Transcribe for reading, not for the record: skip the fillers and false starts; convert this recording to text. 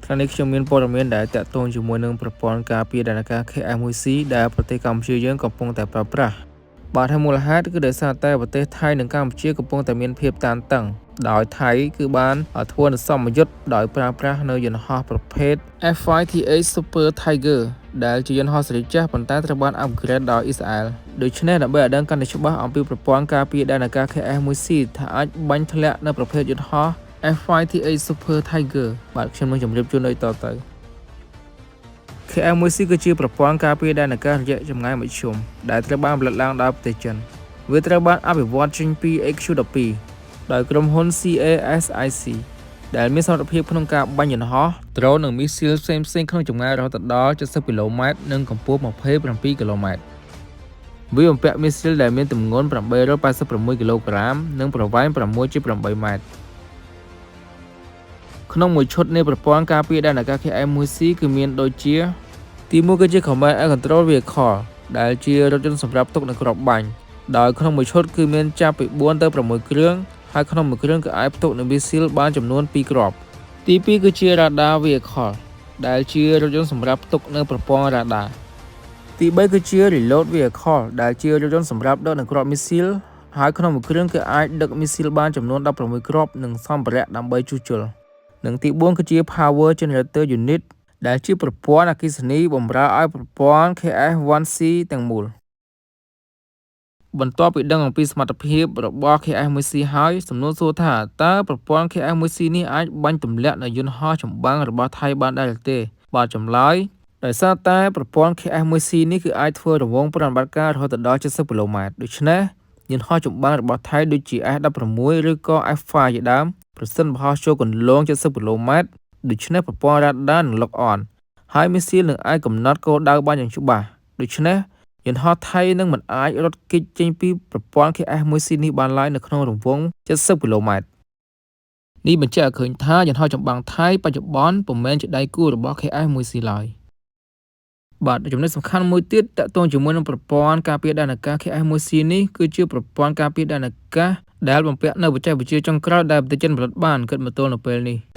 ครั้งนี้ខ្ញុំមានព័ត៌មានដែលតាក់ទងជាមួយនឹងប្រព័ន្ធការពារដែនអាកាស KF1C ដែលប្រទេសកម្ពុជាយើងកំពុងតែប្រើប្រាស់បាទហើយមូលហេតុគឺដោយសារតែប្រទេសថៃនិងកម្ពុជាកំពុងតែមានភាពតានតឹងដោយថៃគឺបានធ្វើនូវសម្ពយុទ្ធដោយប្រើប្រាស់នៅយន្តហោះប្រភេទ F5T8 Super Tiger ដែលជាយន្តហោះសេរីចាស់ប៉ុន្តែត្រូវបាន upgrade ដោយអ៊ីស្រាអែលដូច្នេះដើម្បីឲ្យដឹងកាន់តែច្បាស់អំពីប្រព័ន្ធការពារដែនអាកាស KF1C ថាអាចបាញ់ធ្លាក់នៅប្រភេទយន្តហោះ F5T8 Super Tiger បាទខ្ញុំនឹងជម្រាបជូនដូចតទៅ KF1C គឺជាប្រព័ន្ធការពារដែនអាកាសរយៈចម្ងាយមធ្យមដែលត្រូវបានផលិតឡើងដោយប្រទេសចិនវាត្រូវបានអភិវឌ្ឍចេញពី HQ-12 ដោយក្រុមហ៊ុន CASIC ដែលមានសមត្ថភាពក្នុងការបាញ់យន្តហោះ drone និងមីស៊ីលផ្សេងៗក្នុងចម្ងាយរហូតដល់70គីឡូម៉ែត្រនិងកម្ពស់27គីឡូម៉ែត្រវាបំពាក់មីស៊ីលដែលមានទម្ងន់886គីឡូក្រាមនិងប្រវែង6.8ម៉ែត្រក្នុងមួយឈុតនៃប្រព័ន្ធការពារដែនអាកាស KF1C គឺមានដូចជាទី1គឺជា Command and Control Vehicle ដែលជារថយន្តសម្រាប់ទុកនៅគ្រាប់បាញ់ដោយក្នុងមួយឈុតគឺមានចាប់ពី4ទៅ6គ្រឿងហើយក្នុងមួយគ្រឿងក៏អាចផ្ទុកនូវមីស៊ីលបានចំនួន2គ្រាប់ទី2គឺជា Radar Vehicle ដែលជារថយន្តសម្រាប់ផ្ទុកនៅប្រព័ន្ធ Radar ទី3គឺជា Reload Vehicle ដែលជារថយន្តសម្រាប់ដឹកនៅគ្រាប់មីស៊ីលហើយក្នុងមួយគ្រឿងគឺអាចដឹកមីស៊ីលបានចំនួន16គ្រាប់និងសម្ភារៈដើម្បីជួសជុលនិងទី4គឺជា Power Generator Unit ដែលជាប្រព័ន្ធអគ្គិសនីបម្រើឲ្យប្រព័ន្ធ KF1C ទាំងមូលបន្ទាប់ពីដឹងអំពីសមត្ថភាពរបស់ KF1C ហើយសំណួរសួរថាតើប្រព័ន្ធ KF1C នេះអាចបាញ់ទម្លាក់នៅយន្តហោះចម្បាំងរបស់ថៃបានដែរឬទេបាទចម្លើយដោយសារតែប្រព័ន្ធ KF1C នេះគឺអាចធ្វើរង្វង់ប្រតិបត្តិការរហូតដល់70គីឡូម៉ែត្រដូច្នេះយន្តហោះចម្បាំងរបស់ថៃដូចជា F16 ឬក៏ F5 ជាដើមប្រសិនបើហោះចូលគន្លង70គីឡូម៉ែត្រដូច្នេះប្រព័ន្ធរ៉ាដានឹង lock on ហើយមីស៊ីលនឹងអាចកំណត់គោលដៅបានយ៉ាងច្បាស់ដូច្នេះយន្តហោះថៃនឹងមិនអាចរត់គេចចេញពីប្រព័ន្ធ KF1C នេះបានឡើយនៅក្នុងរង្វង់70គីឡូម៉ែត្រនេះបញ្ជាក់ឲ្យឃើញថាយន្តហោះចម្បាំងថៃបច្ចុប្បន្នពុំមែនជាដៃគូរបស់ KF1C ឡើយបាទចំណុចសំខាន់មួយទៀតតាក់ទងជាមួយនឹងប្រព័ន្ធការពារដែនអាកាស KF1C នេះគឺជាប្រព័ន្ធការពារដែនអាកាសដែលបំពាក់នៅបច្ចេកវិទ្យាចុងក្រោយដែលប្រទេសចិនផលិតបានគិតមកទល់នៅពេលនេះ